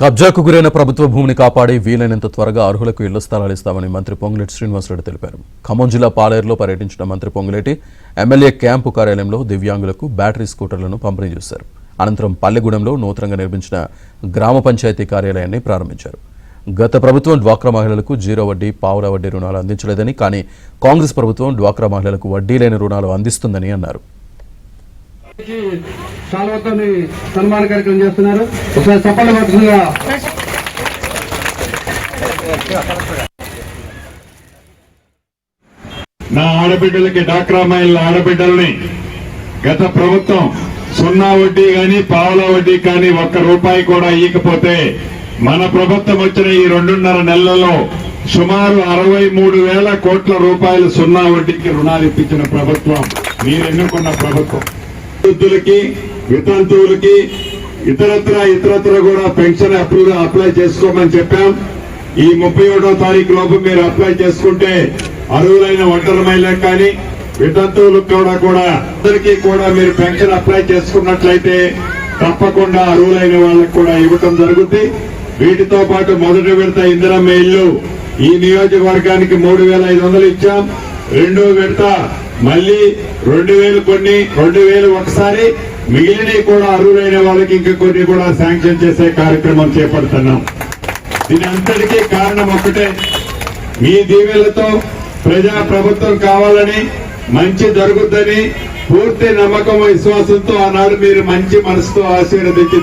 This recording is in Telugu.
కబ్జాకు గురైన ప్రభుత్వ భూమిని కాపాడి వీలైనంత త్వరగా అర్హులకు ఇళ్ల స్థలాలు ఇస్తామని మంత్రి పొంగులేటి శ్రీనివాసరెడ్డి తెలిపారు. ఖమ్మం జిల్లా పాలేరులో పర్యటించిన మంత్రి పొంగులేటి ఎమ్మెల్యే క్యాంపు కార్యాలయంలో దివ్యాంగులకు బ్యాటరీ స్కూటర్లను పంపిణీ చేశారు. అనంతరం పల్లెగూడెంలో నూతనంగా నిర్మించిన గ్రామ పంచాయతీ కార్యాలయాన్ని ప్రారంభించారు. గత ప్రభుత్వం డ్వాక్రా మహిళలకు జీరో వడ్డీ, పావుల వడ్డీ రుణాలు అందించలేదని, కానీ కాంగ్రెస్ ప్రభుత్వం డ్వాక్రా మహిళలకు వడ్డీ లేని రుణాలు అందిస్తుందని అన్నారు. సన్మాన కార్యక్రమం చేస్తున్నారు. ఒకసారి చప్పట్లు కొట్టుగా నా ఆడబిడ్డలకి డ్వాక్రా మహిళల ఆడబిడ్డల్ని గత ప్రభుత్వం సున్నా వడ్డీ గాని పావుల వడ్డీ కానీ ₹1 కూడా ఇవ్వకపోతే మన ప్రభుత్వం వచ్చిన ఈ 2.5 నెలలలో సుమారు 63,000 కోట్ల రూపాయలు సున్నా వడ్డీకి రుణాలు ఇప్పించిన ప్రభుత్వం మీరు ఎన్నుకున్న ప్రభుత్వం. వృద్ధులకి, వితంతువులకి, ఇతరత్ర కూడా పెన్షన్ అప్లై చేసుకోమని చెప్పాం. ఈ 31వ తారీఖు లోపు మీరు అప్లై చేసుకుంటే అర్హులైన ఒంటరి మహిళలకు కానీ వితంతువులకు కూడా అందరికీ కూడా మీరు పెన్షన్ అప్లై చేసుకున్నట్లయితే తప్పకుండా అర్హులైన వాళ్ళకు కూడా ఇవ్వటం జరుగుతుంది. వీటితో పాటు మొదటి విడత ఇందిరమ్మ ఇల్లు ఈ నియోజకవర్గానికి 3,500 ఇచ్చాం. రెండో విడత మళ్లీ 2,000 కొన్ని 2,000 ఒకసారి, మిగిలినవి కూడా అర్హులైన వాళ్ళకి ఇంకా కొన్ని కూడా శాంక్షన్ చేసే కార్యక్రమం చేపడుతున్నాం. దీని అంతటికీ కారణం ఒకటే, మీ దీవెనలతో ప్రజా ప్రభుత్వం కావాలని, మంచి జరుగుద్దని పూర్తి నమ్మకం, విశ్వాసంతో ఆనాడు మీరు మంచి మనసుతో ఆశీర్వదించి